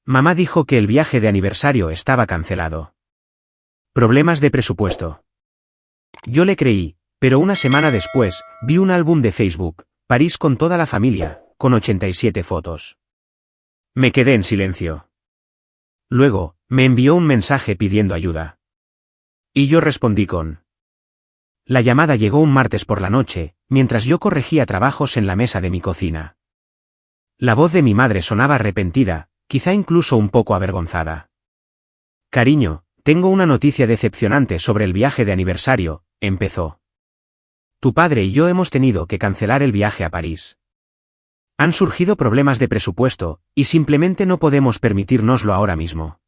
Mamá dijo que el viaje de aniversario estaba cancelado. Problemas de presupuesto. Yo le creí, pero una semana después, vi un álbum de Facebook, París con toda la familia, con 87 fotos. Me quedé en silencio. Luego, me envió un mensaje pidiendo ayuda. Y yo respondí con... La llamada llegó un martes por la noche, mientras yo corregía trabajos en la mesa de mi cocina. La voz de mi madre sonaba arrepentida, quizá incluso un poco avergonzada. Cariño, tengo una noticia decepcionante sobre el viaje de aniversario, empezó. Tu padre y yo hemos tenido que cancelar el viaje a París. Han surgido problemas de presupuesto, y simplemente no podemos permitírnoslo ahora mismo.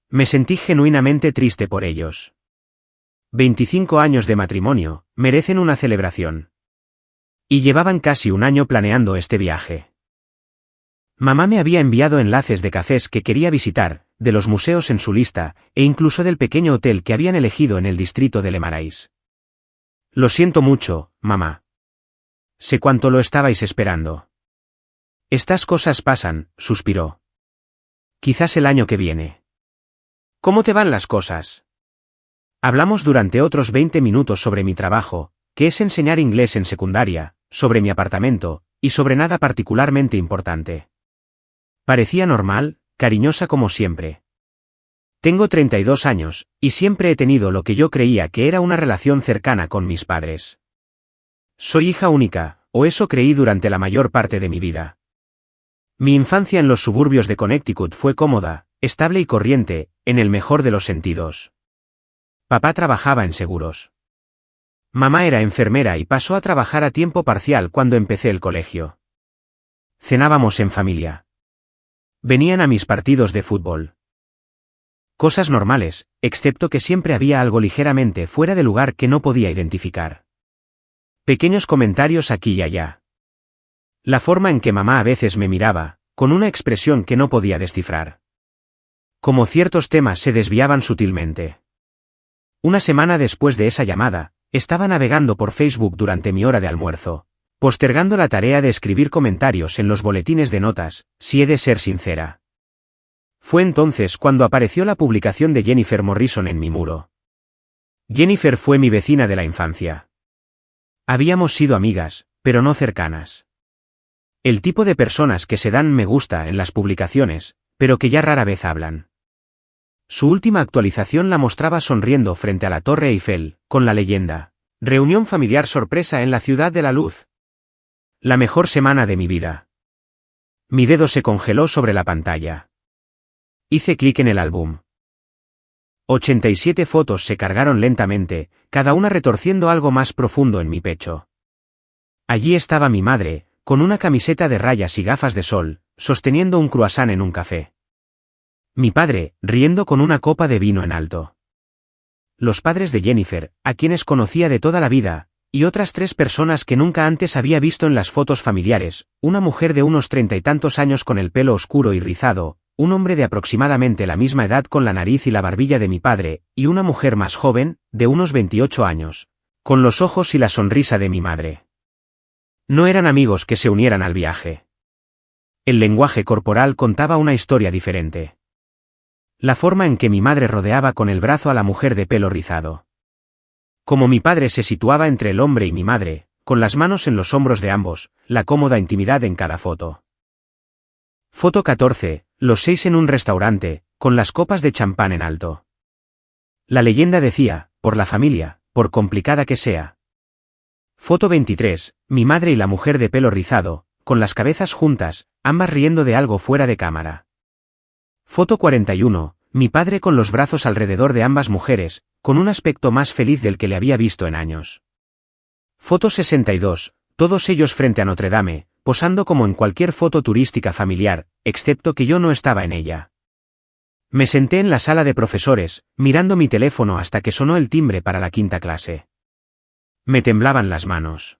Me sentí genuinamente triste por ellos. 25 años de matrimonio, merecen una celebración. Y llevaban casi un año planeando este viaje. Mamá me había enviado enlaces de cafés que quería visitar, de los museos en su lista, e incluso del pequeño hotel que habían elegido en el distrito de Le Marais. Lo siento mucho, mamá. Sé cuánto lo estabais esperando. Estas cosas pasan, suspiró. Quizás el año que viene. ¿Cómo te van las cosas? Hablamos durante otros 20 minutos sobre mi trabajo, que es enseñar inglés en secundaria, sobre mi apartamento, y sobre nada particularmente importante. Parecía normal, cariñosa como siempre. Tengo 32 años, y siempre he tenido lo que yo creía que era una relación cercana con mis padres. Soy hija única, o eso creí durante la mayor parte de mi vida. Mi infancia en los suburbios de Connecticut fue cómoda, estable y corriente, en el mejor de los sentidos. Papá trabajaba en seguros. Mamá era enfermera y pasó a trabajar a tiempo parcial cuando empecé el colegio. Cenábamos en familia. Venían a mis partidos de fútbol. Cosas normales, excepto que siempre había algo ligeramente fuera de lugar que no podía identificar. Pequeños comentarios aquí y allá. La forma en que mamá a veces me miraba, con una expresión que no podía descifrar. Como ciertos temas se desviaban sutilmente. Una semana después de esa llamada, estaba navegando por Facebook durante mi hora de almuerzo, postergando la tarea de escribir comentarios en los boletines de notas, si he de ser sincera. Fue entonces cuando apareció la publicación de Jennifer Morrison en mi muro. Jennifer fue mi vecina de la infancia. Habíamos sido amigas, pero no cercanas. El tipo de personas que se dan me gusta en las publicaciones, pero que ya rara vez hablan. Su última actualización la mostraba sonriendo frente a la Torre Eiffel, con la leyenda: reunión familiar sorpresa en la Ciudad de la Luz. La mejor semana de mi vida. Mi dedo se congeló sobre la pantalla. Hice clic en el álbum. 87 fotos se cargaron lentamente, cada una retorciendo algo más profundo en mi pecho. Allí estaba mi madre, con una camiseta de rayas y gafas de sol, sosteniendo un croissant en un café. Mi padre, riendo con una copa de vino en alto. Los padres de Jennifer, a quienes conocía de toda la vida, y otras 3 personas que nunca antes había visto en las fotos familiares, una mujer de unos 30 y tantos años con el pelo oscuro y rizado, un hombre de aproximadamente la misma edad con la nariz y la barbilla de mi padre, y una mujer más joven, de unos 28 años, con los ojos y la sonrisa de mi madre. No eran amigos que se unieran al viaje. El lenguaje corporal contaba una historia diferente. La forma en que mi madre rodeaba con el brazo a la mujer de pelo rizado. Como mi padre se situaba entre el hombre y mi madre, con las manos en los hombros de ambos, la cómoda intimidad en cada foto. Foto 14, los 6 en un restaurante, con las copas de champán en alto. La leyenda decía, por la familia, por complicada que sea. Foto 23, mi madre y la mujer de pelo rizado, con las cabezas juntas, ambas riendo de algo fuera de cámara. Foto 41, mi padre con los brazos alrededor de ambas mujeres, con un aspecto más feliz del que le había visto en años. Foto 62, todos ellos frente a Notre Dame, posando como en cualquier foto turística familiar, excepto que yo no estaba en ella. Me senté en la sala de profesores, mirando mi teléfono hasta que sonó el timbre para la 5ª clase. Me temblaban las manos.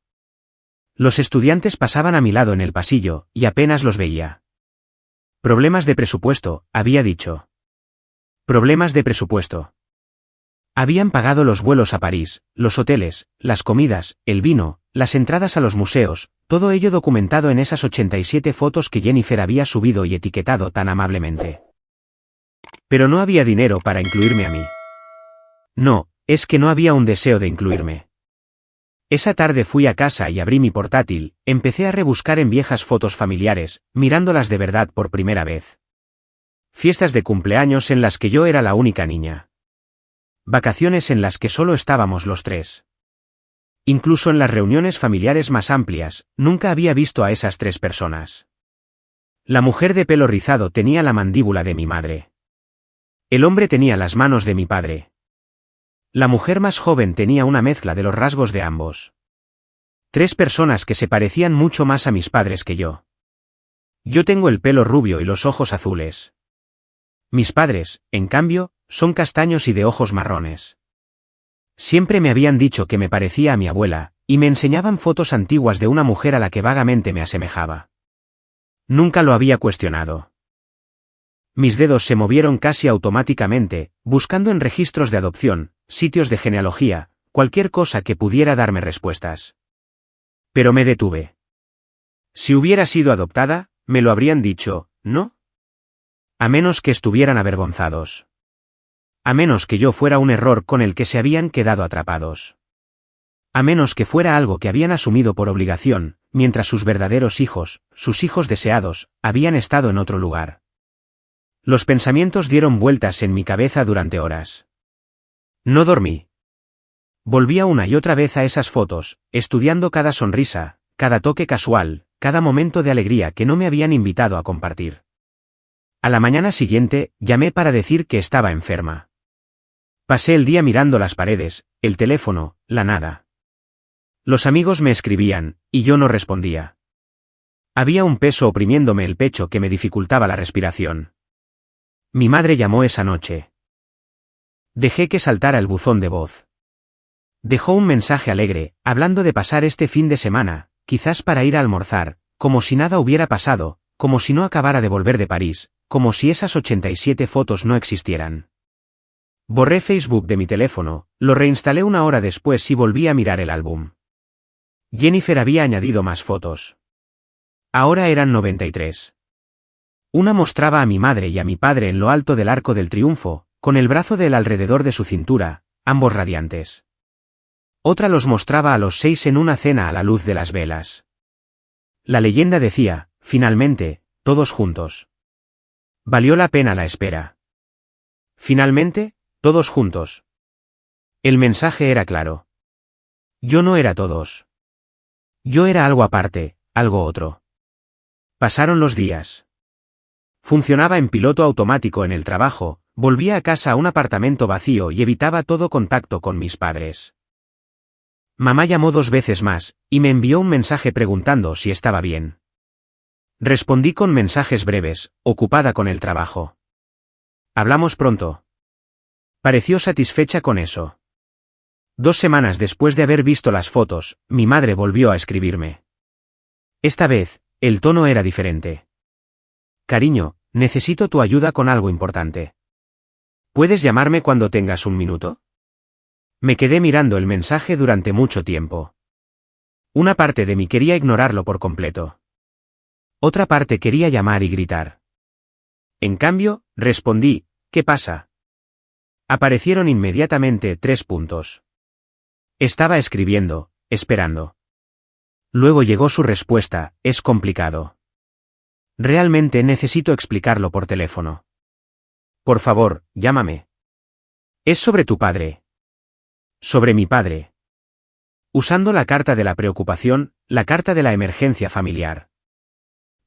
Los estudiantes pasaban a mi lado en el pasillo, y apenas los veía. Problemas de presupuesto, había dicho. Problemas de presupuesto. Habían pagado los vuelos a París, los hoteles, las comidas, el vino, las entradas a los museos, todo ello documentado en esas 87 fotos que Jennifer había subido y etiquetado tan amablemente. Pero no había dinero para incluirme a mí. No, es que no había un deseo de incluirme. Esa tarde fui a casa y abrí mi portátil, empecé a rebuscar en viejas fotos familiares, mirándolas de verdad por primera vez. Fiestas de cumpleaños en las que yo era la única niña. Vacaciones en las que solo estábamos los tres. Incluso en las reuniones familiares más amplias, nunca había visto a esas tres personas. La mujer de pelo rizado tenía la mandíbula de mi madre. El hombre tenía las manos de mi padre. La mujer más joven tenía una mezcla de los rasgos de ambos. Tres personas que se parecían mucho más a mis padres que yo. Yo tengo el pelo rubio y los ojos azules. Mis padres, en cambio, son castaños y de ojos marrones. Siempre me habían dicho que me parecía a mi abuela, y me enseñaban fotos antiguas de una mujer a la que vagamente me asemejaba. Nunca lo había cuestionado. Mis dedos se movieron casi automáticamente, buscando en registros de adopción, sitios de genealogía, cualquier cosa que pudiera darme respuestas. Pero me detuve. Si hubiera sido adoptada, me lo habrían dicho, ¿no? A menos que estuvieran avergonzados. A menos que yo fuera un error con el que se habían quedado atrapados. A menos que fuera algo que habían asumido por obligación, mientras sus verdaderos hijos, sus hijos deseados, habían estado en otro lugar. Los pensamientos dieron vueltas en mi cabeza durante horas. No dormí. Volvía una y otra vez a esas fotos, estudiando cada sonrisa, cada toque casual, cada momento de alegría que no me habían invitado a compartir. A la mañana siguiente, llamé para decir que estaba enferma. Pasé el día mirando las paredes, el teléfono, la nada. Los amigos me escribían, y yo no respondía. Había un peso oprimiéndome el pecho que me dificultaba la respiración. Mi madre llamó esa noche. Dejé que saltara el buzón de voz. Dejó un mensaje alegre, hablando de pasar este fin de semana, quizás para ir a almorzar, como si nada hubiera pasado, como si no acabara de volver de París, como si esas 87 fotos no existieran. Borré Facebook de mi teléfono, lo reinstalé una hora después y volví a mirar el álbum. Jennifer había añadido más fotos. Ahora eran 93. Una mostraba a mi madre y a mi padre en lo alto del Arco del Triunfo, con el brazo de él alrededor de su cintura, ambos radiantes. Otra los mostraba a los 6 en una cena a la luz de las velas. La leyenda decía, finalmente, todos juntos. Valió la pena la espera. Finalmente, todos juntos. El mensaje era claro. Yo no era todos. Yo era algo aparte, algo otro. Pasaron los días. Funcionaba en piloto automático en el trabajo, volvía a casa a un apartamento vacío y evitaba todo contacto con mis padres. Mamá llamó 2 veces más, y me envió un mensaje preguntando si estaba bien. Respondí con mensajes breves, ocupada con el trabajo. Hablamos pronto. Pareció satisfecha con eso. 2 semanas después de haber visto las fotos, mi madre volvió a escribirme. Esta vez, el tono era diferente. Cariño, necesito tu ayuda con algo importante. ¿Puedes llamarme cuando tengas un minuto? Me quedé mirando el mensaje durante mucho tiempo. Una parte de mí quería ignorarlo por completo. Otra parte quería llamar y gritar. En cambio, respondí, ¿qué pasa? Aparecieron inmediatamente 3 puntos. Estaba escribiendo, esperando. Luego llegó su respuesta, es complicado. Realmente necesito explicarlo por teléfono. Por favor, llámame. Es sobre tu padre. Sobre mi padre. Usando la carta de la preocupación, la carta de la emergencia familiar.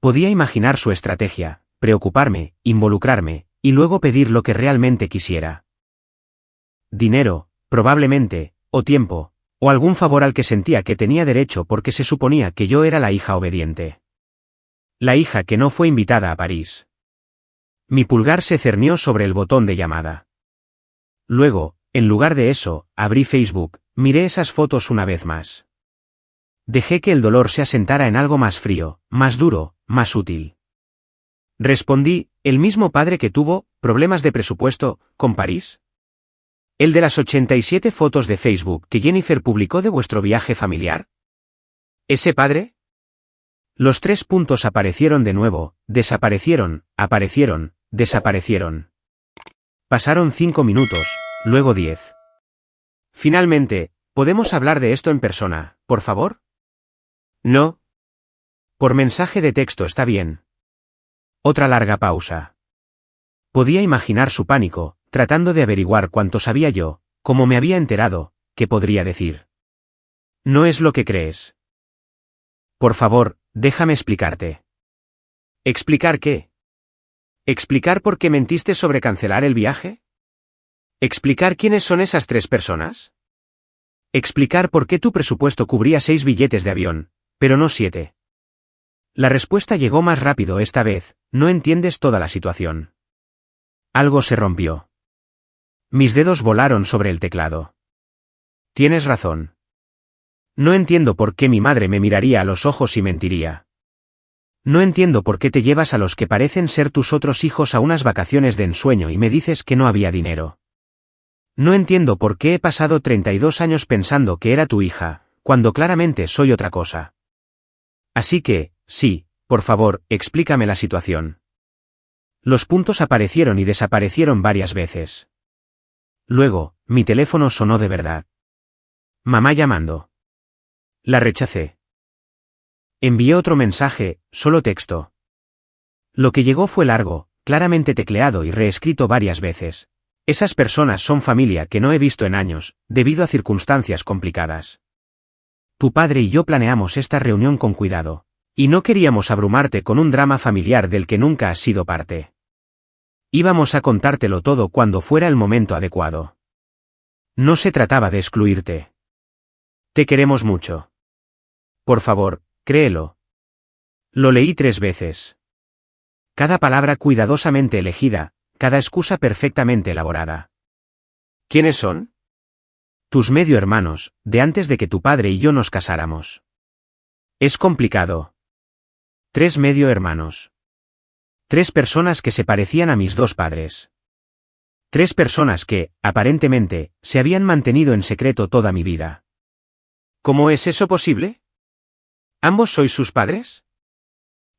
Podía imaginar su estrategia, preocuparme, involucrarme, y luego pedir lo que realmente quisiera. Dinero, probablemente, o tiempo, o algún favor al que sentía que tenía derecho porque se suponía que yo era la hija obediente. La hija que no fue invitada a París. Mi pulgar se cernió sobre el botón de llamada. Luego, en lugar de eso, abrí Facebook, miré esas fotos una vez más. Dejé que el dolor se asentara en algo más frío, más duro, más útil. Respondí, ¿el mismo padre que tuvo problemas de presupuesto con París? ¿El de las 87 fotos de Facebook que Jennifer publicó de vuestro viaje familiar? ¿Ese padre? Los 3 puntos aparecieron de nuevo, desaparecieron, aparecieron, desaparecieron. Pasaron 5 minutos, luego 10. Finalmente, ¿podemos hablar de esto en persona, por favor? No. Por mensaje de texto está bien. Otra larga pausa. Podía imaginar su pánico, tratando de averiguar cuánto sabía yo, cómo me había enterado, qué podría decir. No es lo que crees. Por favor, déjame explicarte. ¿Explicar qué? ¿Explicar por qué mentiste sobre cancelar el viaje? ¿Explicar quiénes son esas 3 personas? ¿Explicar por qué tu presupuesto cubría 6 billetes de avión, pero no 7? La respuesta llegó más rápido esta vez, no entiendes toda la situación. Algo se rompió. Mis dedos volaron sobre el teclado. Tienes razón. No entiendo por qué mi madre me miraría a los ojos y mentiría. No entiendo por qué te llevas a los que parecen ser tus otros hijos a unas vacaciones de ensueño y me dices que no había dinero. No entiendo por qué he pasado 32 años pensando que era tu hija, cuando claramente soy otra cosa. Así que, sí, por favor, explícame la situación. Los puntos aparecieron y desaparecieron varias veces. Luego, mi teléfono sonó de verdad. Mamá llamando. La rechacé. Envié otro mensaje, solo texto. Lo que llegó fue largo, claramente tecleado y reescrito varias veces. Esas personas son familia que no he visto en años, debido a circunstancias complicadas. Tu padre y yo planeamos esta reunión con cuidado. Y no queríamos abrumarte con un drama familiar del que nunca has sido parte. Íbamos a contártelo todo cuando fuera el momento adecuado. No se trataba de excluirte. Te queremos mucho. Por favor, créelo. Lo leí 3 veces. Cada palabra cuidadosamente elegida, cada excusa perfectamente elaborada. ¿Quiénes son? Tus medio hermanos, de antes de que tu padre y yo nos casáramos. Es complicado. 3 medio hermanos. 3 personas que se parecían a mis 2 padres. 3 personas que, aparentemente, se habían mantenido en secreto toda mi vida. ¿Cómo es eso posible? ¿Ambos sois sus padres?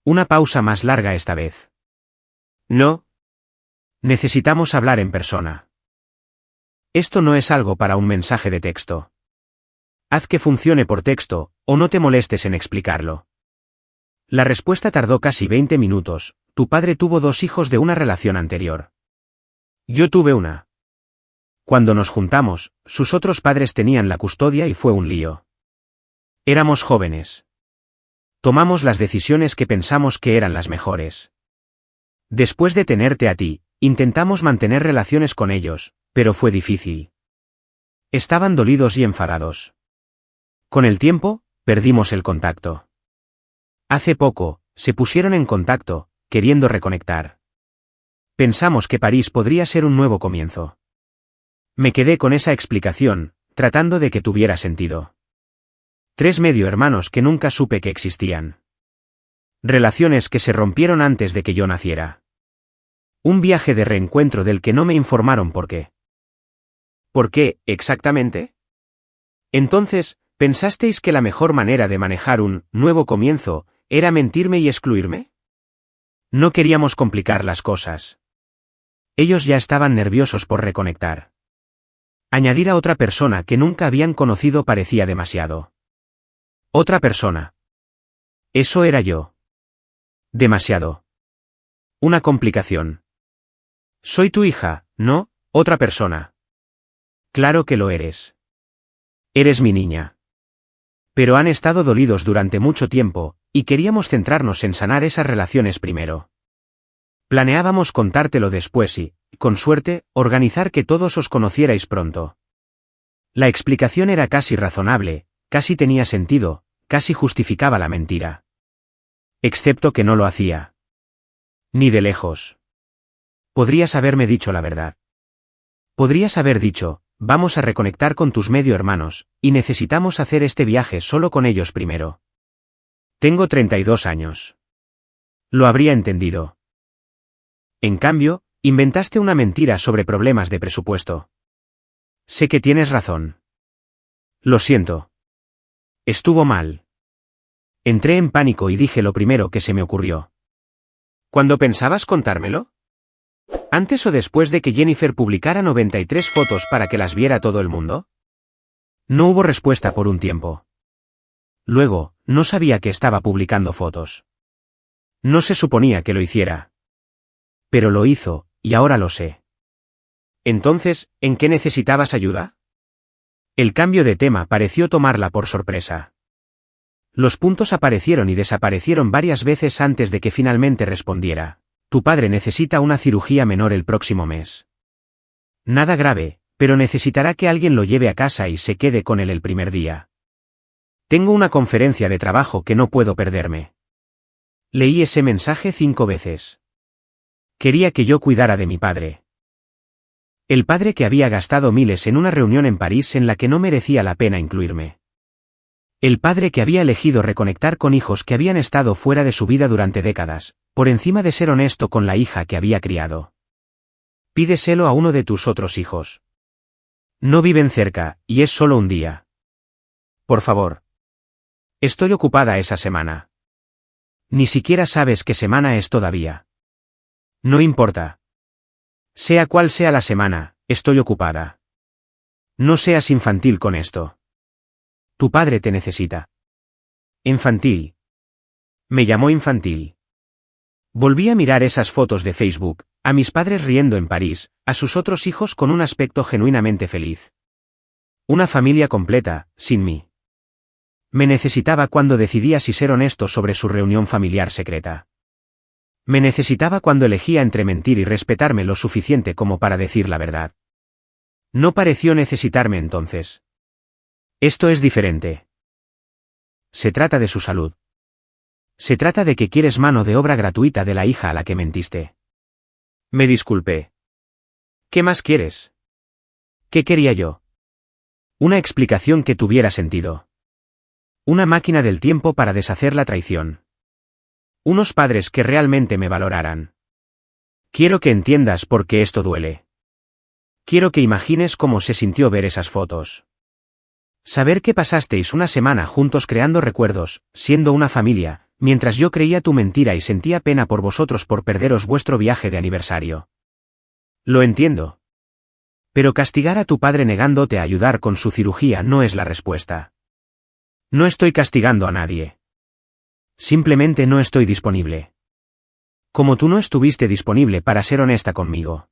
Una pausa más larga esta vez. No. Necesitamos hablar en persona. Esto no es algo para un mensaje de texto. Haz que funcione por texto, o no te molestes en explicarlo. La respuesta tardó casi 20 minutos. Tu padre tuvo 2 hijos de una relación anterior. Yo tuve una. Cuando nos juntamos, sus otros padres tenían la custodia y fue un lío. Éramos jóvenes. Tomamos las decisiones que pensamos que eran las mejores. Después de tenerte a ti, intentamos mantener relaciones con ellos, pero fue difícil. Estaban dolidos y enfadados. Con el tiempo, perdimos el contacto. Hace poco, se pusieron en contacto, queriendo reconectar. Pensamos que París podría ser un nuevo comienzo. Me quedé con esa explicación, tratando de que tuviera sentido. 3 medio hermanos que nunca supe que existían. Relaciones que se rompieron antes de que yo naciera. Un viaje de reencuentro del que no me informaron por qué. ¿Por qué, exactamente? Entonces, ¿pensasteis que la mejor manera de manejar un nuevo comienzo era mentirme y excluirme? No queríamos complicar las cosas. Ellos ya estaban nerviosos por reconectar. Añadir a otra persona que nunca habían conocido parecía demasiado. Otra persona. Eso era yo. Demasiado. Una complicación. Soy tu hija, ¿no? Otra persona. Claro que lo eres. Eres mi niña. Pero han estado dolidos durante mucho tiempo, y queríamos centrarnos en sanar esas relaciones primero. Planeábamos contártelo después y, con suerte, organizar que todos os conocierais pronto. La explicación era casi razonable, casi tenía sentido, casi justificaba la mentira. Excepto que no lo hacía. Ni de lejos. Podrías haberme dicho la verdad. Podrías haber dicho, vamos a reconectar con tus medio hermanos, y necesitamos hacer este viaje solo con ellos primero. Tengo 32 años. Lo habría entendido. En cambio, inventaste una mentira sobre problemas de presupuesto. Sé que tienes razón. Lo siento. Estuvo mal. Entré en pánico y dije lo primero que se me ocurrió. ¿Cuándo pensabas contármelo? ¿Antes o después de que Jennifer publicara 93 fotos para que las viera todo el mundo? No hubo respuesta por un tiempo. Luego, no sabía que estaba publicando fotos. No se suponía que lo hiciera. Pero lo hizo, y ahora lo sé. Entonces, ¿en qué necesitabas ayuda? El cambio de tema pareció tomarla por sorpresa. Los puntos aparecieron y desaparecieron varias veces antes de que finalmente respondiera. Tu padre necesita una cirugía menor el próximo mes. Nada grave, pero necesitará que alguien lo lleve a casa y se quede con él el primer día. Tengo una conferencia de trabajo que no puedo perderme. Leí ese mensaje 5 veces. Quería que yo cuidara de mi padre. El padre que había gastado miles en una reunión en París en la que no merecía la pena incluirme. El padre que había elegido reconectar con hijos que habían estado fuera de su vida durante décadas, por encima de ser honesto con la hija que había criado. Pídeselo a uno de tus otros hijos. No viven cerca, y es solo un día. Por favor. Estoy ocupada esa semana. Ni siquiera sabes qué semana es todavía. No importa. Sea cual sea la semana, estoy ocupada. No seas infantil con esto. Tu padre te necesita. Infantil. Me llamó infantil. Volví a mirar esas fotos de Facebook, a mis padres riendo en París, a sus otros hijos con un aspecto genuinamente feliz. Una familia completa, sin mí. Me necesitaba cuando decidía si ser honesto sobre su reunión familiar secreta. Me necesitaba cuando elegía entre mentir y respetarme lo suficiente como para decir la verdad. No pareció necesitarme entonces. Esto es diferente. Se trata de su salud. Se trata de que quieres mano de obra gratuita de la hija a la que mentiste. Me disculpé. ¿Qué más quieres? ¿Qué quería yo? Una explicación que tuviera sentido. Una máquina del tiempo para deshacer la traición. Unos padres que realmente me valoraran. Quiero que entiendas por qué esto duele. Quiero que imagines cómo se sintió ver esas fotos. Saber que pasasteis una semana juntos creando recuerdos, siendo una familia, mientras yo creía tu mentira y sentía pena por vosotros por perderos vuestro viaje de aniversario. Lo entiendo. Pero castigar a tu padre negándote a ayudar con su cirugía no es la respuesta. No estoy castigando a nadie. Simplemente no estoy disponible. Como tú no estuviste disponible para ser honesta conmigo.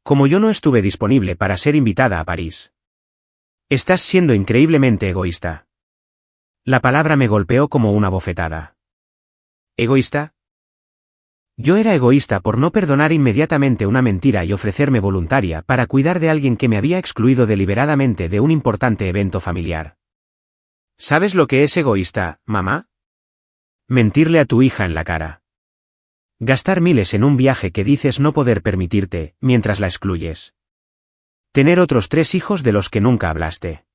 Como yo no estuve disponible para ser invitada a París. Estás siendo increíblemente egoísta. La palabra me golpeó como una bofetada. ¿Egoísta? Yo era egoísta por no perdonar inmediatamente una mentira y ofrecerme voluntaria para cuidar de alguien que me había excluido deliberadamente de un importante evento familiar. ¿Sabes lo que es egoísta, mamá? Mentirle a tu hija en la cara. Gastar miles en un viaje que dices no poder permitirte, mientras la excluyes. Tener otros 3 hijos de los que nunca hablaste.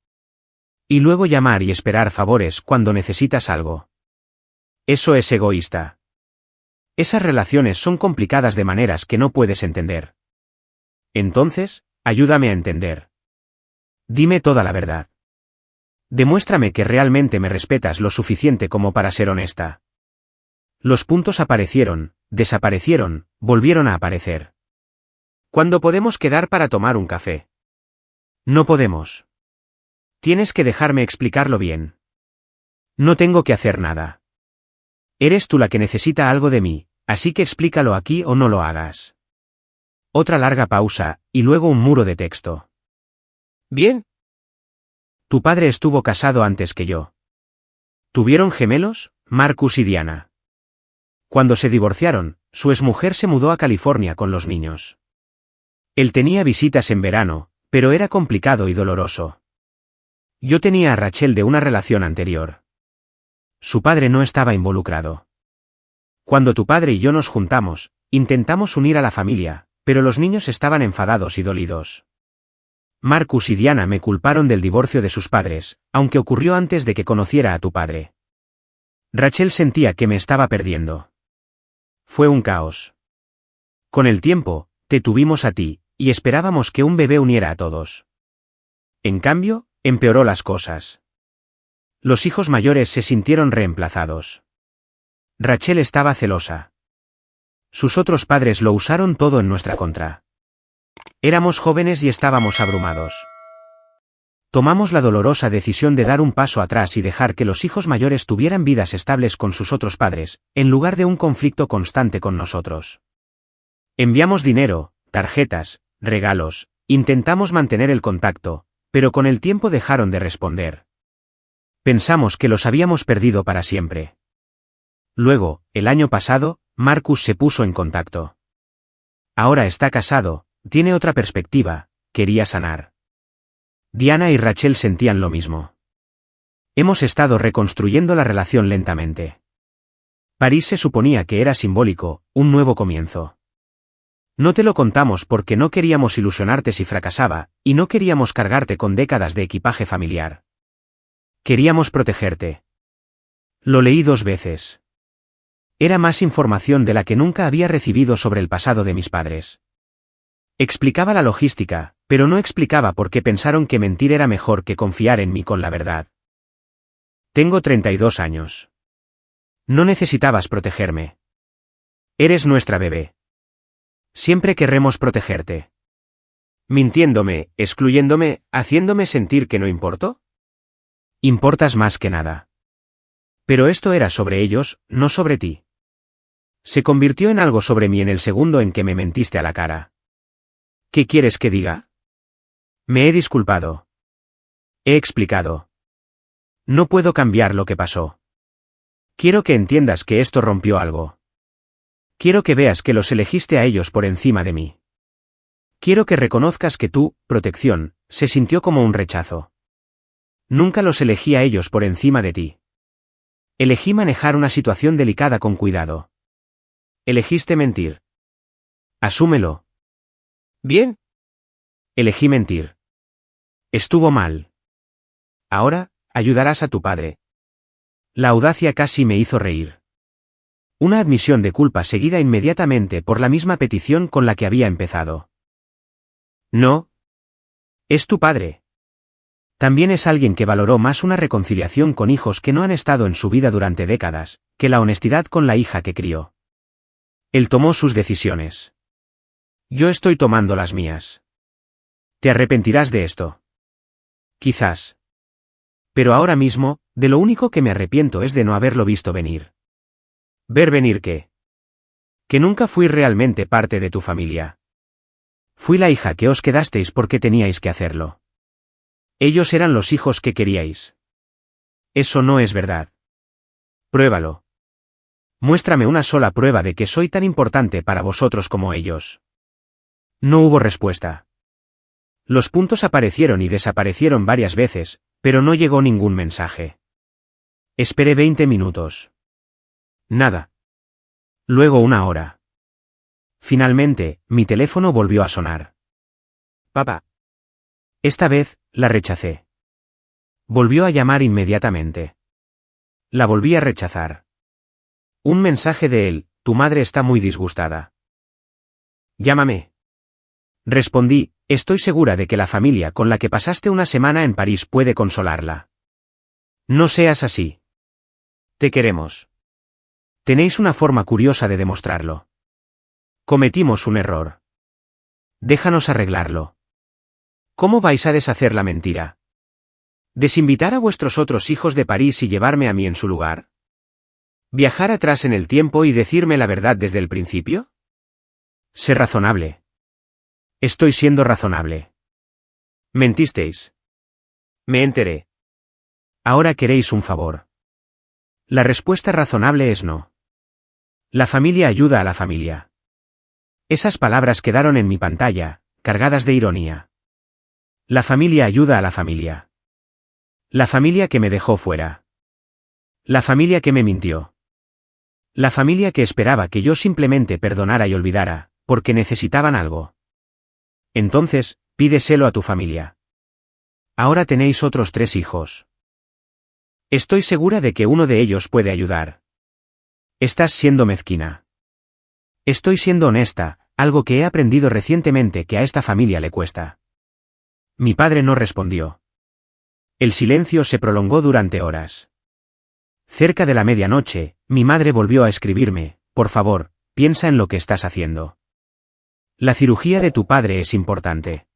Y luego llamar y esperar favores cuando necesitas algo. Eso es egoísta. Esas relaciones son complicadas de maneras que no puedes entender. Entonces, ayúdame a entender. Dime toda la verdad. Demuéstrame que realmente me respetas lo suficiente como para ser honesta. Los puntos aparecieron, desaparecieron, volvieron a aparecer. ¿Cuándo podemos quedar para tomar un café? No podemos. Tienes que dejarme explicarlo bien. No tengo que hacer nada. Eres tú la que necesita algo de mí, así que explícalo aquí o no lo hagas. Otra larga pausa, y luego un muro de texto. Bien. Tu padre estuvo casado antes que yo. ¿Tuvieron gemelos, Marcus y Diana? Cuando se divorciaron, su exmujer se mudó a California con los niños. Él tenía visitas en verano, pero era complicado y doloroso. Yo tenía a Rachel de una relación anterior. Su padre no estaba involucrado. Cuando tu padre y yo nos juntamos, intentamos unir a la familia, pero los niños estaban enfadados y dolidos. Marcus y Diana me culparon del divorcio de sus padres, aunque ocurrió antes de que conociera a tu padre. Rachel sentía que me estaba perdiendo. Fue un caos. Con el tiempo, te tuvimos a ti, y esperábamos que un bebé uniera a todos. En cambio, empeoró las cosas. Los hijos mayores se sintieron reemplazados. Rachel estaba celosa. Sus otros padres lo usaron todo en nuestra contra. Éramos jóvenes y estábamos abrumados. Tomamos la dolorosa decisión de dar un paso atrás y dejar que los hijos mayores tuvieran vidas estables con sus otros padres, en lugar de un conflicto constante con nosotros. Enviamos dinero, tarjetas, regalos, intentamos mantener el contacto, pero con el tiempo dejaron de responder. Pensamos que los habíamos perdido para siempre. Luego, el año pasado, Marcus se puso en contacto. Ahora está casado, tiene otra perspectiva, quería sanar. Diana y Rachel sentían lo mismo. Hemos estado reconstruyendo la relación lentamente. París se suponía que era simbólico, un nuevo comienzo. No te lo contamos porque no queríamos ilusionarte si fracasaba, y no queríamos cargarte con décadas de equipaje familiar. Queríamos protegerte. Lo leí 2 veces. Era más información de la que nunca había recibido sobre el pasado de mis padres. Explicaba la logística, pero no explicaba por qué pensaron que mentir era mejor que confiar en mí con la verdad. Tengo 32 años. No necesitabas protegerme. Eres nuestra bebé. Siempre querremos protegerte. Mintiéndome, excluyéndome, haciéndome sentir que no importo. Importas más que nada. Pero esto era sobre ellos, no sobre ti. Se convirtió en algo sobre mí en el segundo en que me mentiste a la cara. ¿Qué quieres que diga? Me he disculpado. He explicado. No puedo cambiar lo que pasó. Quiero que entiendas que esto rompió algo. Quiero que veas que los elegiste a ellos por encima de mí. Quiero que reconozcas que tu protección se sintió como un rechazo. Nunca los elegí a ellos por encima de ti. Elegí manejar una situación delicada con cuidado. Elegiste mentir. Asúmelo. Bien. Elegí mentir. Estuvo mal. Ahora, ayudarás a tu padre. La audacia casi me hizo reír. Una admisión de culpa seguida inmediatamente por la misma petición con la que había empezado. No. Es tu padre. También es alguien que valoró más una reconciliación con hijos que no han estado en su vida durante décadas, que la honestidad con la hija que crió. Él tomó sus decisiones. Yo estoy tomando las mías. ¿Te arrepentirás de esto? Quizás. Pero ahora mismo, de lo único que me arrepiento es de no haberlo visto venir. ¿Ver venir qué? Que nunca fui realmente parte de tu familia. Fui la hija que os quedasteis porque teníais que hacerlo. Ellos eran los hijos que queríais. Eso no es verdad. Pruébalo. Muéstrame una sola prueba de que soy tan importante para vosotros como ellos. No hubo respuesta. Los puntos aparecieron y desaparecieron varias veces, pero no llegó ningún mensaje. Esperé 20 minutos. Nada. Luego 1 hora. Finalmente, mi teléfono volvió a sonar. Papá. Esta vez, la rechacé. Volvió a llamar inmediatamente. La volví a rechazar. Un mensaje de él: tu madre está muy disgustada. Llámame. Respondí: estoy segura de que la familia con la que pasaste una semana en París puede consolarla. No seas así. Te queremos. Tenéis una forma curiosa de demostrarlo. Cometimos un error. Déjanos arreglarlo. ¿Cómo vais a deshacer la mentira? ¿Desinvitar a vuestros otros hijos de París y llevarme a mí en su lugar? ¿Viajar atrás en el tiempo y decirme la verdad desde el principio? Sé razonable. Estoy siendo razonable. Mentisteis. Me enteré. Ahora queréis un favor. La respuesta razonable es no. La familia ayuda a la familia. Esas palabras quedaron en mi pantalla, cargadas de ironía. La familia ayuda a la familia. La familia que me dejó fuera. La familia que me mintió. La familia que esperaba que yo simplemente perdonara y olvidara, porque necesitaban algo. Entonces, pídeselo a tu familia. Ahora tenéis otros 3 hijos. Estoy segura de que uno de ellos puede ayudar. Estás siendo mezquina. Estoy siendo honesta, algo que he aprendido recientemente que a esta familia le cuesta. Mi padre no respondió. El silencio se prolongó durante horas. Cerca de la medianoche, mi madre volvió a escribirme: por favor, piensa en lo que estás haciendo. La cirugía de tu padre es importante.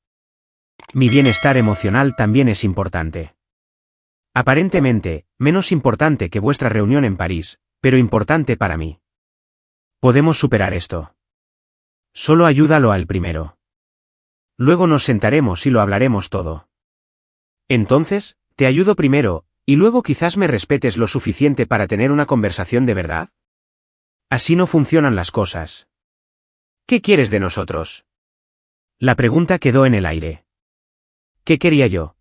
Mi bienestar emocional también es importante. Aparentemente, menos importante que vuestra reunión en París, pero importante para mí. Podemos superar esto. Solo ayúdalo al primero. Luego nos sentaremos y lo hablaremos todo. Entonces, te ayudo primero, y luego quizás me respetes lo suficiente para tener una conversación de verdad. Así no funcionan las cosas. ¿Qué quieres de nosotros? La pregunta quedó en el aire. ¿Qué quería yo?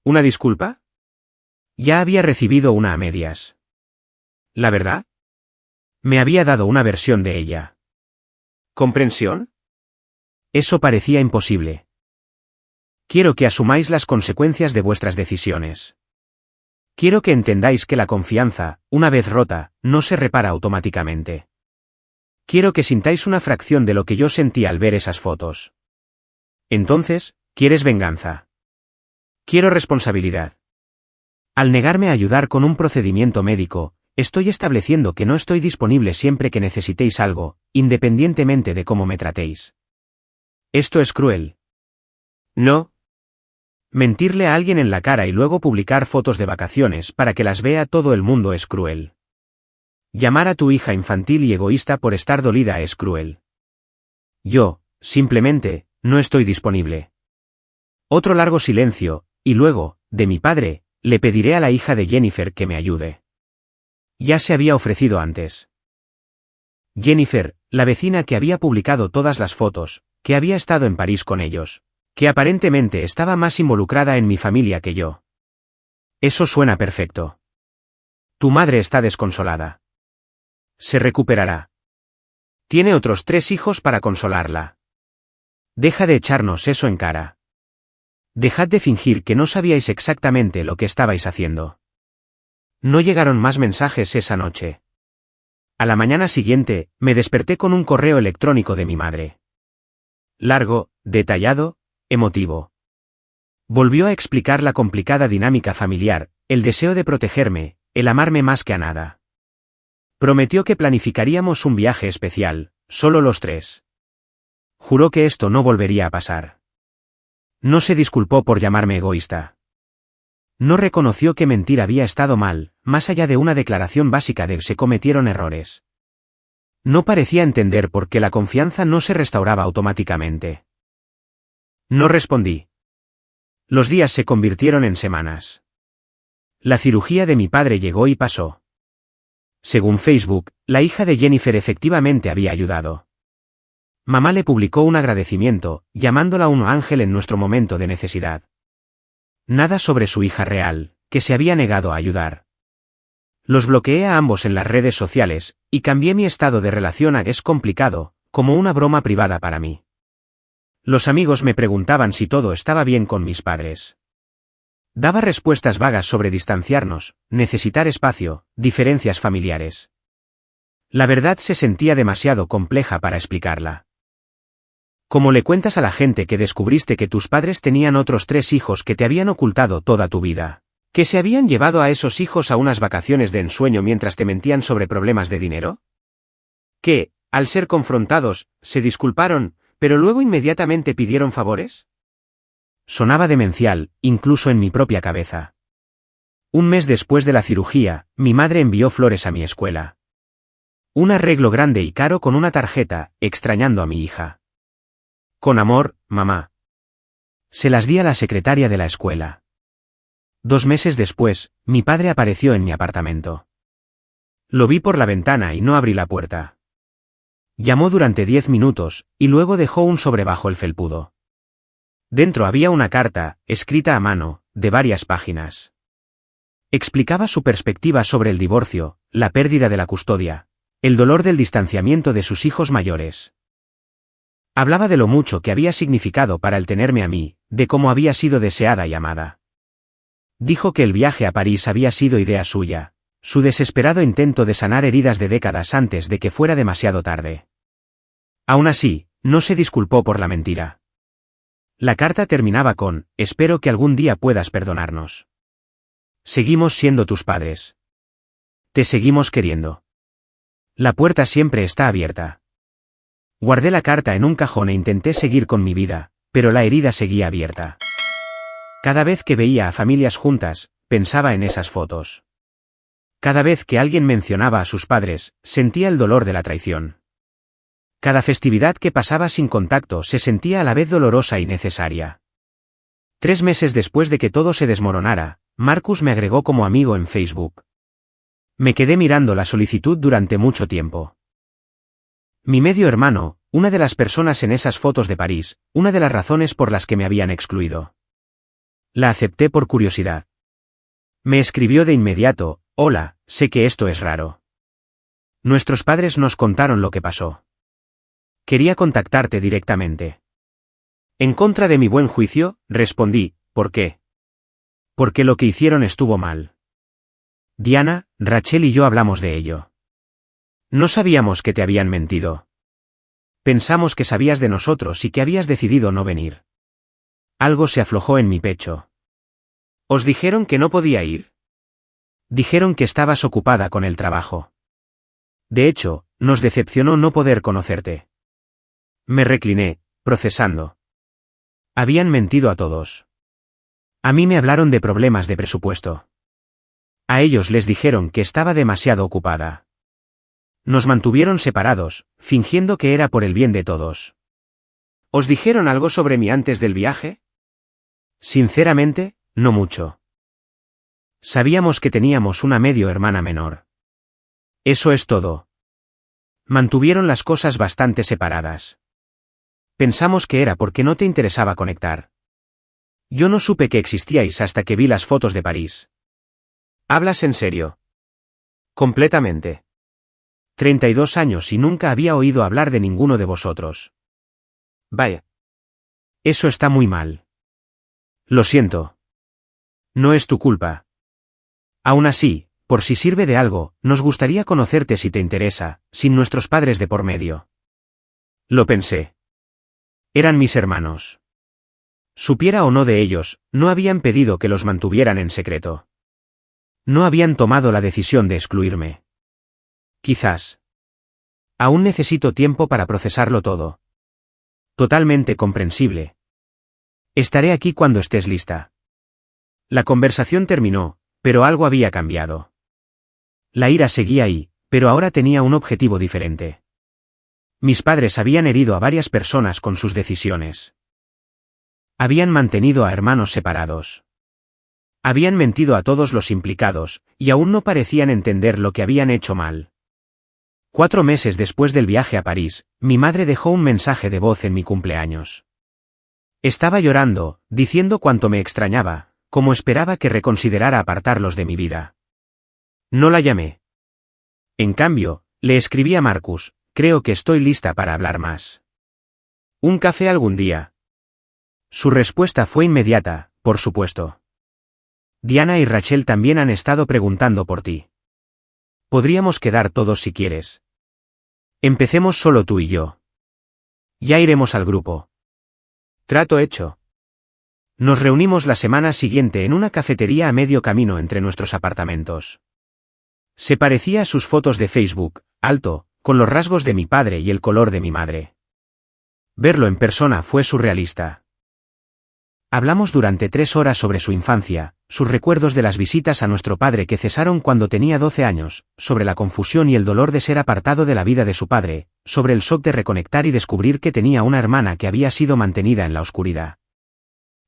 ¿Una disculpa? Ya había recibido una a medias. ¿La verdad? Me había dado una versión de ella. ¿Comprensión? Eso parecía imposible. Quiero que asumáis las consecuencias de vuestras decisiones. Quiero que entendáis que la confianza, una vez rota, no se repara automáticamente. Quiero que sintáis una fracción de lo que yo sentí al ver esas fotos. Entonces, ¿quieres venganza? Quiero responsabilidad. Al negarme a ayudar con un procedimiento médico, estoy estableciendo que no estoy disponible siempre que necesitéis algo, independientemente de cómo me tratéis. Esto es cruel. No. Mentirle a alguien en la cara y luego publicar fotos de vacaciones para que las vea todo el mundo es cruel. Llamar a tu hija infantil y egoísta por estar dolida es cruel. Yo, simplemente, no estoy disponible. Otro largo silencio, y luego, de mi padre, le pediré a la hija de Jennifer que me ayude. Ya se había ofrecido antes. Jennifer, la vecina que había publicado todas las fotos, que había estado en París con ellos, que aparentemente estaba más involucrada en mi familia que yo. Eso suena perfecto. Tu madre está desconsolada. Se recuperará. Tiene otros 3 hijos para consolarla. Deja de echarnos eso en cara. Dejad de fingir que no sabíais exactamente lo que estabais haciendo. No llegaron más mensajes esa noche. A la mañana siguiente, me desperté con un correo electrónico de mi madre. Largo, detallado, emotivo. Volvió a explicar la complicada dinámica familiar, el deseo de protegerme, el amarme más que a nada. Prometió que planificaríamos un viaje especial, solo los 3. Juró que esto no volvería a pasar. No se disculpó por llamarme egoísta. No reconoció que mentir había estado mal, más allá de una declaración básica de se cometieron errores. No parecía entender por qué la confianza no se restauraba automáticamente. No respondí. Los días se convirtieron en semanas. La cirugía de mi padre llegó y pasó. Según Facebook, la hija de Jennifer efectivamente había ayudado. Mamá le publicó un agradecimiento, llamándola un ángel en nuestro momento de necesidad. Nada sobre su hija real, que se había negado a ayudar. Los bloqueé a ambos en las redes sociales, y cambié mi estado de relación a es complicado, como una broma privada para mí. Los amigos me preguntaban si todo estaba bien con mis padres. Daba respuestas vagas sobre distanciarnos, necesitar espacio, diferencias familiares. La verdad se sentía demasiado compleja para explicarla. ¿Cómo le cuentas a la gente que descubriste que tus padres tenían otros 3 hijos que te habían ocultado toda tu vida? ¿Que se habían llevado a esos hijos a unas vacaciones de ensueño mientras te mentían sobre problemas de dinero? ¿Que, al ser confrontados, se disculparon, pero luego inmediatamente pidieron favores? Sonaba demencial, incluso en mi propia cabeza. Un mes después de la cirugía, mi madre envió flores a mi escuela. Un arreglo grande y caro con una tarjeta, extrañando a mi hija. Con amor, mamá. Se las di a la secretaria de la escuela. 2 meses después, mi padre apareció en mi apartamento. Lo vi por la ventana y no abrí la puerta. Llamó durante 10 minutos, y luego dejó un sobre bajo el felpudo. Dentro había una carta, escrita a mano, de varias páginas. Explicaba su perspectiva sobre el divorcio, la pérdida de la custodia, el dolor del distanciamiento de sus hijos mayores. Hablaba de lo mucho que había significado para él tenerme a mí, de cómo había sido deseada y amada. Dijo que el viaje a París había sido idea suya, su desesperado intento de sanar heridas de décadas antes de que fuera demasiado tarde. Aún así, no se disculpó por la mentira. La carta terminaba con: espero que algún día puedas perdonarnos. Seguimos siendo tus padres. Te seguimos queriendo. La puerta siempre está abierta. Guardé la carta en un cajón e intenté seguir con mi vida, pero la herida seguía abierta. Cada vez que veía a familias juntas, pensaba en esas fotos. Cada vez que alguien mencionaba a sus padres, sentía el dolor de la traición. Cada festividad que pasaba sin contacto se sentía a la vez dolorosa y necesaria. 3 meses después de que todo se desmoronara, Marcus me agregó como amigo en Facebook. Me quedé mirando la solicitud durante mucho tiempo. Mi medio hermano, una de las personas en esas fotos de París, una de las razones por las que me habían excluido. La acepté por curiosidad. Me escribió de inmediato: hola, sé que esto es raro. Nuestros padres nos contaron lo que pasó. Quería contactarte directamente. En contra de mi buen juicio, respondí: ¿por qué? Porque lo que hicieron estuvo mal. Diana, Rachel y yo hablamos de ello. No sabíamos que te habían mentido. Pensamos que sabías de nosotros y que habías decidido no venir. Algo se aflojó en mi pecho. ¿Os dijeron que no podía ir? Dijeron que estabas ocupada con el trabajo. De hecho, nos decepcionó no poder conocerte. Me recliné, procesando. Habían mentido a todos. A mí me hablaron de problemas de presupuesto. A ellos les dijeron que estaba demasiado ocupada. Nos mantuvieron separados, fingiendo que era por el bien de todos. ¿Os dijeron algo sobre mí antes del viaje? Sinceramente, no mucho. Sabíamos que teníamos una medio hermana menor. Eso es todo. Mantuvieron las cosas bastante separadas. Pensamos que era porque no te interesaba conectar. Yo no supe que existíais hasta que vi las fotos de París. ¿Hablas en serio? Completamente. 32 años y nunca había oído hablar de ninguno de vosotros. Vaya. Eso está muy mal. Lo siento. No es tu culpa. Aún así, por si sirve de algo, nos gustaría conocerte si te interesa, sin nuestros padres de por medio. Lo pensé. Eran mis hermanos. Supiera o no de ellos, no habían pedido que los mantuvieran en secreto. No habían tomado la decisión de excluirme. Quizás. Aún necesito tiempo para procesarlo todo. Totalmente comprensible. Estaré aquí cuando estés lista. La conversación terminó, pero algo había cambiado. La ira seguía ahí, pero ahora tenía un objetivo diferente. Mis padres habían herido a varias personas con sus decisiones. Habían mantenido a hermanos separados. Habían mentido a todos los implicados, y aún no parecían entender lo que habían hecho mal. 4 meses después del viaje a París, mi madre dejó un mensaje de voz en mi cumpleaños. Estaba llorando, diciendo cuánto me extrañaba, cómo esperaba que reconsiderara apartarlos de mi vida. No la llamé. En cambio, le escribí a Marcus: creo que estoy lista para hablar más. ¿Un café algún día? Su respuesta fue inmediata: por supuesto. Diana y Rachel también han estado preguntando por ti. Podríamos quedar todos si quieres. Empecemos solo tú y yo. Ya iremos al grupo. Trato hecho. Nos reunimos la semana siguiente en una cafetería a medio camino entre nuestros apartamentos. Se parecía a sus fotos de Facebook, alto, con los rasgos de mi padre y el color de mi madre. Verlo en persona fue surrealista. Hablamos durante 3 horas sobre su infancia, sus recuerdos de las visitas a nuestro padre que cesaron cuando tenía 12 años, sobre la confusión y el dolor de ser apartado de la vida de su padre, sobre el shock de reconectar y descubrir que tenía una hermana que había sido mantenida en la oscuridad.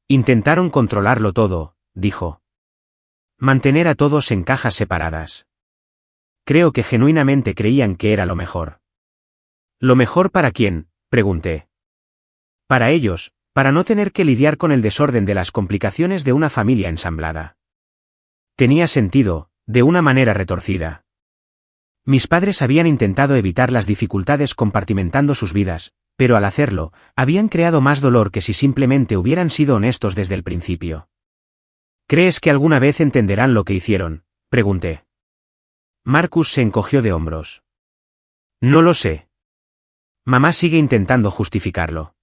Intentaron controlarlo todo, dijo. Mantener a todos en cajas separadas. Creo que genuinamente creían que era lo mejor. ¿Lo mejor para quién?, pregunté. Para ellos, para no tener que lidiar con el desorden de las complicaciones de una familia ensamblada. Tenía sentido, de una manera retorcida. Mis padres habían intentado evitar las dificultades compartimentando sus vidas, pero al hacerlo, habían creado más dolor que si simplemente hubieran sido honestos desde el principio. ¿Crees que alguna vez entenderán lo que hicieron?, pregunté. Marcus se encogió de hombros. No lo sé. Mamá sigue intentando justificarlo.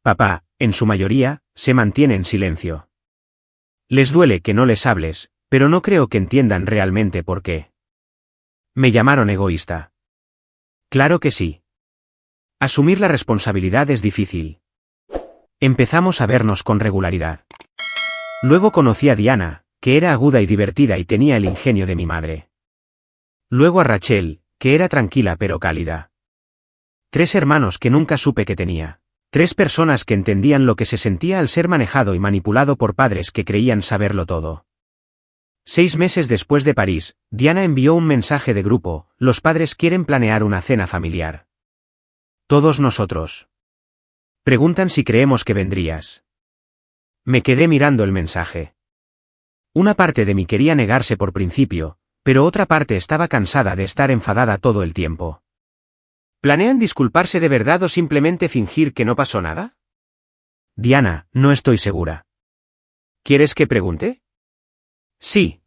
Papá, en su mayoría, se mantiene en silencio. Les duele que no les hables, pero no creo que entiendan realmente por qué. Me llamaron egoísta. Claro que sí. Asumir la responsabilidad es difícil. Empezamos a vernos con regularidad. Luego conocí a Diana, que era aguda y divertida y tenía el ingenio de mi madre. Luego a Rachel, que era tranquila pero cálida. 3 hermanos que nunca supe que tenía. 3 personas que entendían lo que se sentía al ser manejado y manipulado por padres que creían saberlo todo. 6 meses después de París, Diana envió un mensaje de grupo: los padres quieren planear una cena familiar. Todos nosotros. Preguntan si creemos que vendrías. Me quedé mirando el mensaje. Una parte de mí quería negarse por principio, pero otra parte estaba cansada de estar enfadada todo el tiempo. ¿Planean disculparse de verdad o simplemente fingir que no pasó nada? Diana, no estoy segura. ¿Quieres que pregunte? Sí.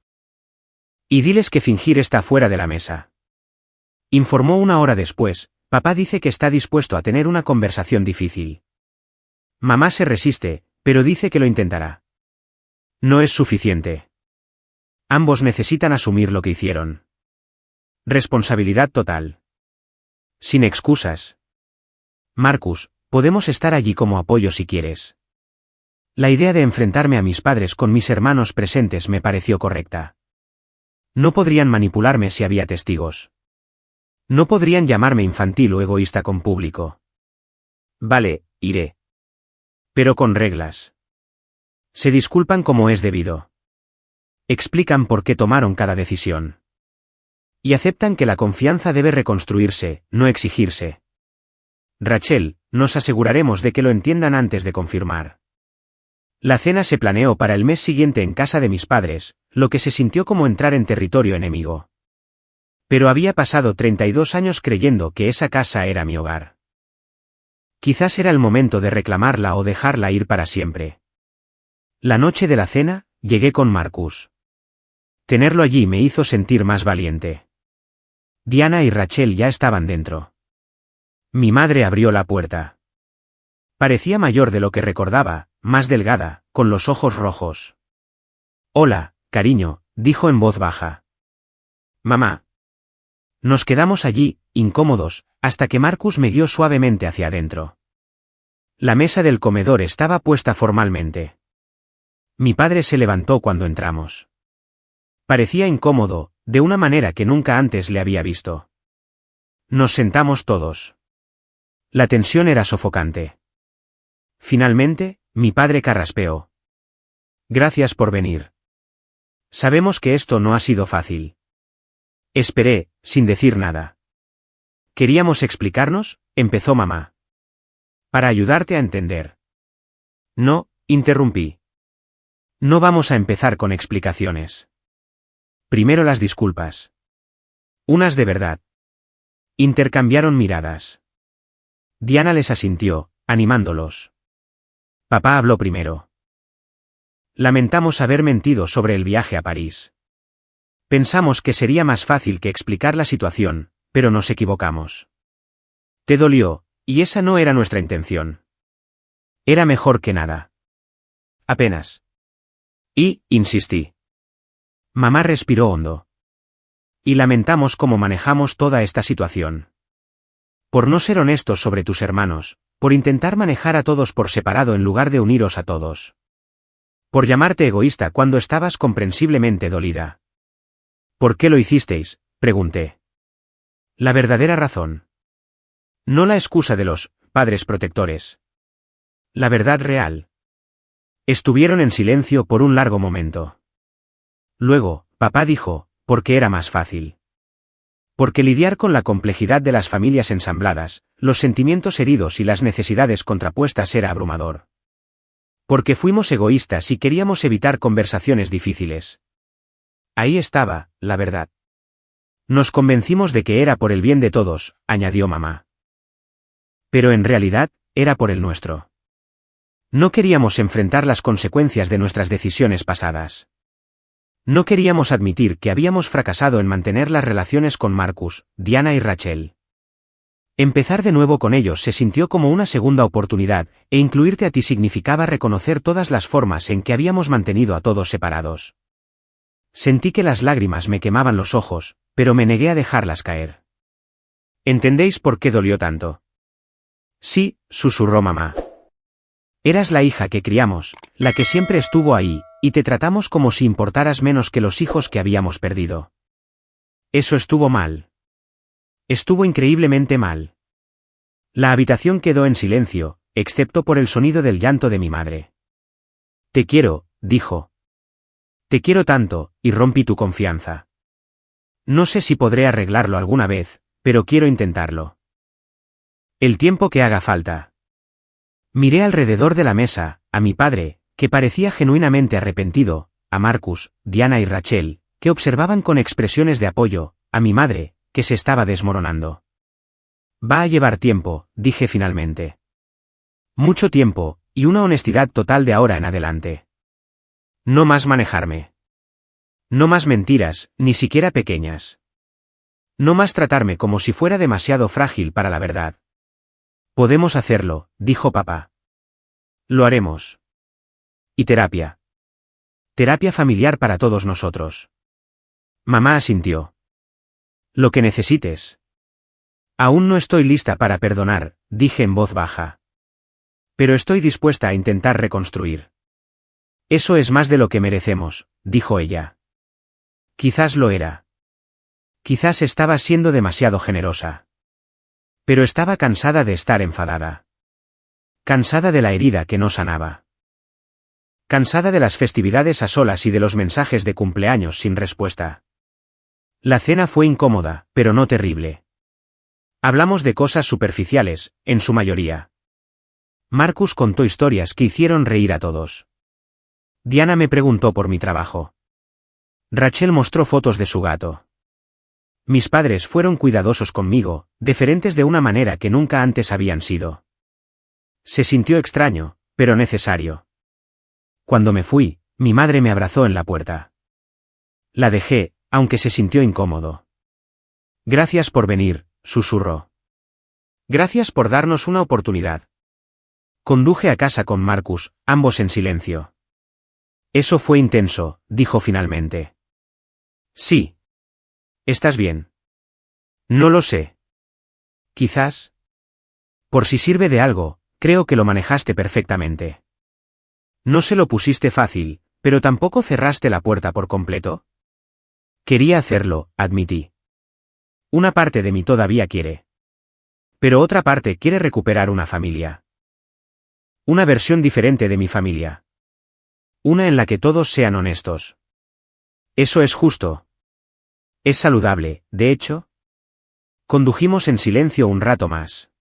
Y diles que fingir está fuera de la mesa. Informó 1 hora después: papá dice que está dispuesto a tener una conversación difícil. Mamá se resiste, pero dice que lo intentará. No es suficiente. Ambos necesitan asumir lo que hicieron. Responsabilidad total. Sin excusas. Marcus, podemos estar allí como apoyo si quieres. La idea de enfrentarme a mis padres con mis hermanos presentes me pareció correcta. No podrían manipularme si había testigos. No podrían llamarme infantil o egoísta con público. Vale, iré. Pero con reglas. Se disculpan como es debido. Explican por qué tomaron cada decisión. Y aceptan que la confianza debe reconstruirse, no exigirse. Rachel, nos aseguraremos de que lo entiendan antes de confirmar. La cena se planeó para el mes siguiente en casa de mis padres, lo que se sintió como entrar en territorio enemigo. Pero había pasado 32 años creyendo que esa casa era mi hogar. Quizás era el momento de reclamarla o dejarla ir para siempre. La noche de la cena, llegué con Marcus. Tenerlo allí me hizo sentir más valiente. Diana y Rachel ya estaban dentro. Mi madre abrió la puerta. Parecía mayor de lo que recordaba, más delgada, con los ojos rojos. Hola, cariño, dijo en voz baja. Mamá. Nos quedamos allí, incómodos, hasta que Marcus me guió suavemente hacia adentro. La mesa del comedor estaba puesta formalmente. Mi padre se levantó cuando entramos. Parecía incómodo, de una manera que nunca antes le había visto. Nos sentamos todos. La tensión era sofocante. Finalmente, mi padre carraspeó. Gracias por venir. Sabemos que esto no ha sido fácil. Esperé, sin decir nada. Queríamos explicarnos, empezó mamá. Para ayudarte a entender. No, interrumpí. No vamos a empezar con explicaciones. Primero las disculpas. Unas de verdad. Intercambiaron miradas. Diana les asintió, animándolos. Papá habló primero. Lamentamos haber mentido sobre el viaje a París. Pensamos que sería más fácil que explicar la situación, pero nos equivocamos. Te dolió, y esa no era nuestra intención. Era mejor que nada. Apenas. Y, insistí. Mamá respiró hondo. Y lamentamos cómo manejamos toda esta situación. Por no ser honestos sobre tus hermanos, por intentar manejar a todos por separado en lugar de uniros a todos. Por llamarte egoísta cuando estabas comprensiblemente dolida. ¿Por qué lo hicisteis?, pregunté. La verdadera razón. No la excusa de los padres protectores. La verdad real. Estuvieron en silencio por un largo momento. Luego, papá dijo, porque era más fácil. Porque lidiar con la complejidad de las familias ensambladas, los sentimientos heridos y las necesidades contrapuestas era abrumador. Porque fuimos egoístas y queríamos evitar conversaciones difíciles. Ahí estaba, la verdad. Nos convencimos de que era por el bien de todos, añadió mamá. Pero en realidad, era por el nuestro. No queríamos enfrentar las consecuencias de nuestras decisiones pasadas. No queríamos admitir que habíamos fracasado en mantener las relaciones con Marcus, Diana y Rachel. Empezar de nuevo con ellos se sintió como una segunda oportunidad, e incluirte a ti significaba reconocer todas las formas en que habíamos mantenido a todos separados. Sentí que las lágrimas me quemaban los ojos, pero me negué a dejarlas caer. ¿Entendéis por qué dolió tanto? Sí, susurró mamá. Eras la hija que criamos, la que siempre estuvo ahí, y te tratamos como si importaras menos que los hijos que habíamos perdido. Eso estuvo mal. Estuvo increíblemente mal. La habitación quedó en silencio, excepto por el sonido del llanto de mi madre. Te quiero, dijo. Te quiero tanto, y rompí tu confianza. No sé si podré arreglarlo alguna vez, pero quiero intentarlo. El tiempo que haga falta. Miré alrededor de la mesa, a mi padre, que parecía genuinamente arrepentido, a Marcus, Diana y Rachel, que observaban con expresiones de apoyo, a mi madre, que se estaba desmoronando. Va a llevar tiempo, dije finalmente. Mucho tiempo, y una honestidad total de ahora en adelante. No más manejarme. No más mentiras, ni siquiera pequeñas. No más tratarme como si fuera demasiado frágil para la verdad. Podemos hacerlo, dijo papá. Lo haremos. Y terapia. Terapia familiar para todos nosotros. Mamá asintió. Lo que necesites. Aún no estoy lista para perdonar, dije en voz baja. Pero estoy dispuesta a intentar reconstruir. Eso es más de lo que merecemos, dijo ella. Quizás lo era. Quizás estaba siendo demasiado generosa. Pero estaba cansada de estar enfadada. Cansada de la herida que no sanaba. Cansada de las festividades a solas y de los mensajes de cumpleaños sin respuesta. La cena fue incómoda, pero no terrible. Hablamos de cosas superficiales, en su mayoría. Marcus contó historias que hicieron reír a todos. Diana me preguntó por mi trabajo. Rachel mostró fotos de su gato. Mis padres fueron cuidadosos conmigo, deferentes de una manera que nunca antes habían sido. Se sintió extraño, pero necesario. Cuando me fui, mi madre me abrazó en la puerta. La dejé, aunque se sintió incómodo. Gracias por venir, susurró. Gracias por darnos una oportunidad. Conduje a casa con Marcus, ambos en silencio. Eso fue intenso, dijo finalmente. Sí. ¿Estás bien? No lo sé. Quizás. Por si sirve de algo, creo que lo manejaste perfectamente. No se lo pusiste fácil, pero tampoco cerraste la puerta por completo. Quería hacerlo, admití. Una parte de mí todavía quiere. Pero otra parte quiere recuperar una familia. Una versión diferente de mi familia. Una en la que todos sean honestos. Eso es justo. Es saludable, de hecho. Condujimos en silencio un rato más.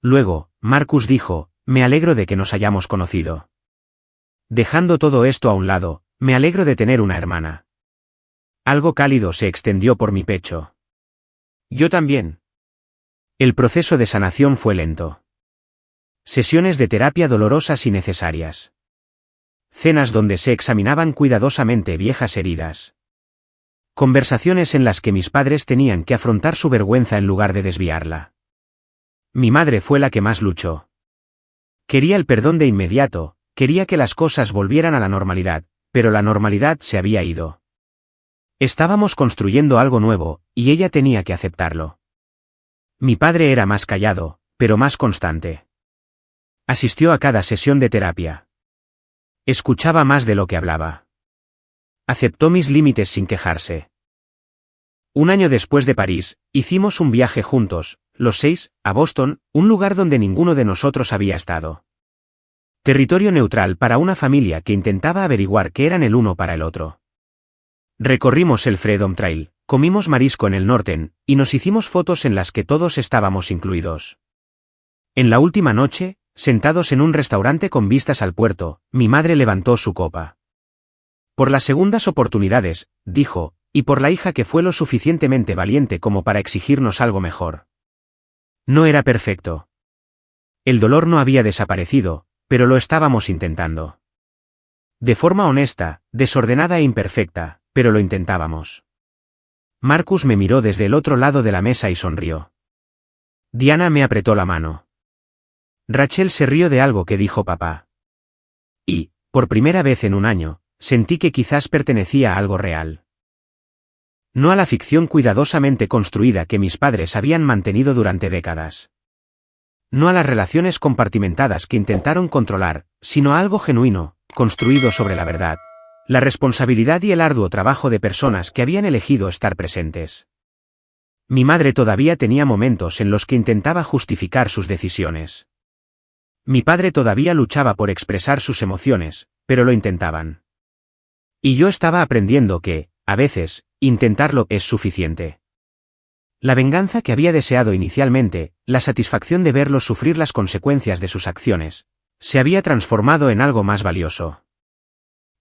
Luego, Marcus dijo, me alegro de que nos hayamos conocido. Dejando todo esto a un lado, me alegro de tener una hermana. Algo cálido se extendió por mi pecho. Yo también. El proceso de sanación fue lento. Sesiones de terapia dolorosas y necesarias. Cenas donde se examinaban cuidadosamente viejas heridas. Conversaciones en las que mis padres tenían que afrontar su vergüenza en lugar de desviarla. Mi madre fue la que más luchó. Quería el perdón de inmediato, quería que las cosas volvieran a la normalidad, pero la normalidad se había ido. Estábamos construyendo algo nuevo, y ella tenía que aceptarlo. Mi padre era más callado, pero más constante. Asistió a cada sesión de terapia. Escuchaba más de lo que hablaba. Aceptó mis límites sin quejarse. Un año después de París, hicimos un viaje juntos, los 6, a Boston, un lugar donde ninguno de nosotros había estado. Territorio neutral para una familia que intentaba averiguar qué eran el uno para el otro. Recorrimos el Freedom Trail, comimos marisco en el Norten, y nos hicimos fotos en las que todos estábamos incluidos. En la última noche, sentados en un restaurante con vistas al puerto, mi madre levantó su copa. Por las segundas oportunidades, dijo, y por la hija que fue lo suficientemente valiente como para exigirnos algo mejor. No era perfecto. El dolor no había desaparecido, pero lo estábamos intentando. De forma honesta, desordenada e imperfecta, pero lo intentábamos. Marcus me miró desde el otro lado de la mesa y sonrió. Diana me apretó la mano. Rachel se rió de algo que dijo papá. Y, por primera vez en un año, sentí que quizás pertenecía a algo real. No a la ficción cuidadosamente construida que mis padres habían mantenido durante décadas. No a las relaciones compartimentadas que intentaron controlar, sino a algo genuino, construido sobre la verdad, la responsabilidad y el arduo trabajo de personas que habían elegido estar presentes. Mi madre todavía tenía momentos en los que intentaba justificar sus decisiones. Mi padre todavía luchaba por expresar sus emociones, pero lo intentaban. Y yo estaba aprendiendo que, a veces, intentarlo es suficiente. La venganza que había deseado inicialmente, la satisfacción de verlos sufrir las consecuencias de sus acciones, se había transformado en algo más valioso.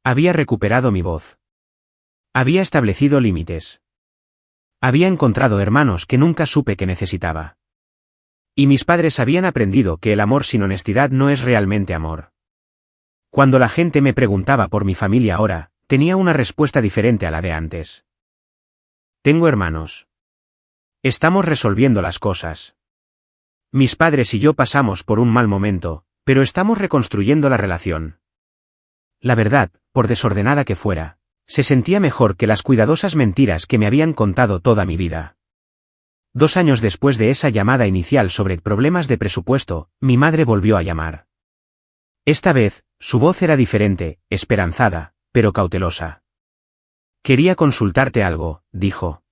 Había recuperado mi voz. Había establecido límites. Había encontrado hermanos que nunca supe que necesitaba. Y mis padres habían aprendido que el amor sin honestidad no es realmente amor. Cuando la gente me preguntaba por mi familia ahora, tenía una respuesta diferente a la de antes. Tengo hermanos. Estamos resolviendo las cosas. Mis padres y yo pasamos por un mal momento, pero estamos reconstruyendo la relación. La verdad, por desordenada que fuera, se sentía mejor que las cuidadosas mentiras que me habían contado toda mi vida. 2 años después de esa llamada inicial sobre problemas de presupuesto, mi madre volvió a llamar. Esta vez, su voz era diferente, esperanzada, pero cautelosa. Quería consultarte algo, dijo.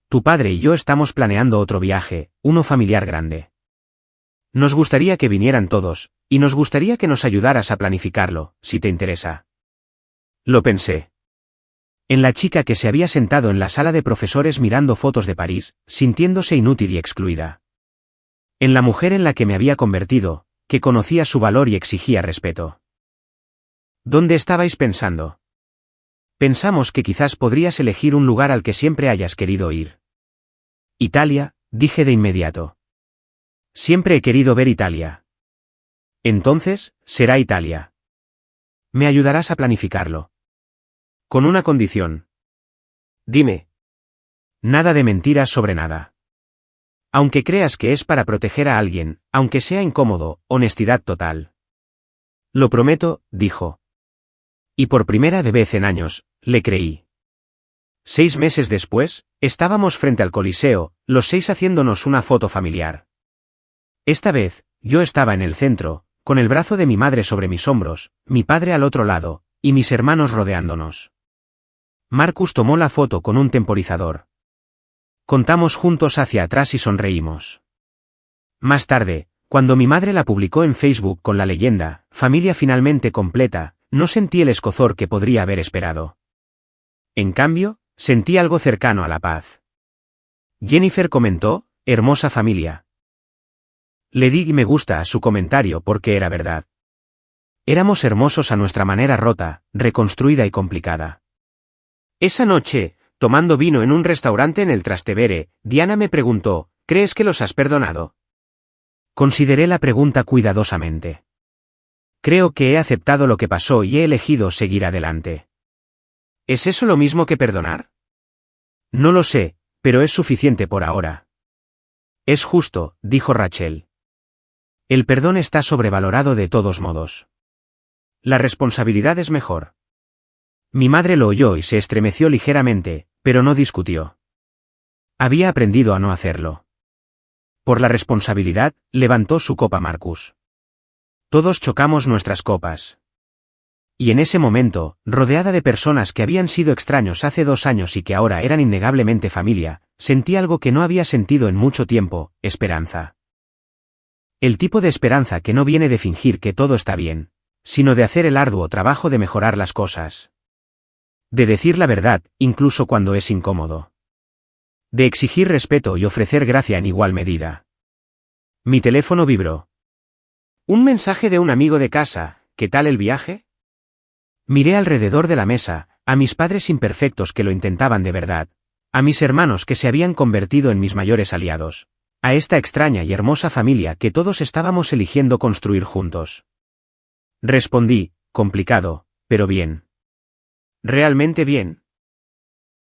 Tu padre y yo estamos planeando otro viaje, uno familiar grande. Nos gustaría que vinieran todos, y nos gustaría que nos ayudaras a planificarlo, si te interesa. Lo pensé. En la chica que se había sentado en la sala de profesores mirando fotos de París, sintiéndose inútil y excluida. En la mujer en la que me había convertido, que conocía su valor y exigía respeto. ¿Dónde estabais pensando? Pensamos que quizás podrías elegir un lugar al que siempre hayas querido ir. Italia, dije de inmediato. Siempre he querido ver Italia. Entonces, será Italia. Me ayudarás a planificarlo. Con una condición. Dime. Nada de mentiras sobre nada. Aunque creas que es para proteger a alguien, aunque sea incómodo, honestidad total. Lo prometo, dijo. Y por primera vez en años, le creí. 6 meses después, estábamos frente al Coliseo, los 6 haciéndonos una foto familiar. Esta vez, yo estaba en el centro, con el brazo de mi madre sobre mis hombros, mi padre al otro lado, y mis hermanos rodeándonos. Marcus tomó la foto con un temporizador. Contamos juntos hacia atrás y sonreímos. Más tarde, cuando mi madre la publicó en Facebook con la leyenda, familia finalmente completa, no sentí el escozor que podría haber esperado. En cambio, sentí algo cercano a la paz. Jennifer comentó, hermosa familia. Le di me gusta a su comentario porque era verdad. Éramos hermosos a nuestra manera rota, reconstruida y complicada. Esa noche, tomando vino en un restaurante en el Trastevere, Diana me preguntó, ¿crees que los has perdonado? Consideré la pregunta cuidadosamente. Creo que he aceptado lo que pasó y he elegido seguir adelante. ¿Es eso lo mismo que perdonar? No lo sé, pero es suficiente por ahora. Es justo, dijo Rachel. El perdón está sobrevalorado de todos modos. La responsabilidad es mejor. Mi madre lo oyó y se estremeció ligeramente, pero no discutió. Había aprendido a no hacerlo. Por la responsabilidad, levantó su copa Marcus. Todos chocamos nuestras copas. Y en ese momento, rodeada de personas que habían sido extraños hace 2 años y que ahora eran innegablemente familia, sentí algo que no había sentido en mucho tiempo, esperanza. El tipo de esperanza que no viene de fingir que todo está bien, sino de hacer el arduo trabajo de mejorar las cosas. De decir la verdad, incluso cuando es incómodo. De exigir respeto y ofrecer gracia en igual medida. Mi teléfono vibró. Un mensaje de un amigo de casa, ¿qué tal el viaje? Miré alrededor de la mesa, a mis padres imperfectos que lo intentaban de verdad, a mis hermanos que se habían convertido en mis mayores aliados, a esta extraña y hermosa familia que todos estábamos eligiendo construir juntos. Respondí, complicado, pero bien. Realmente bien.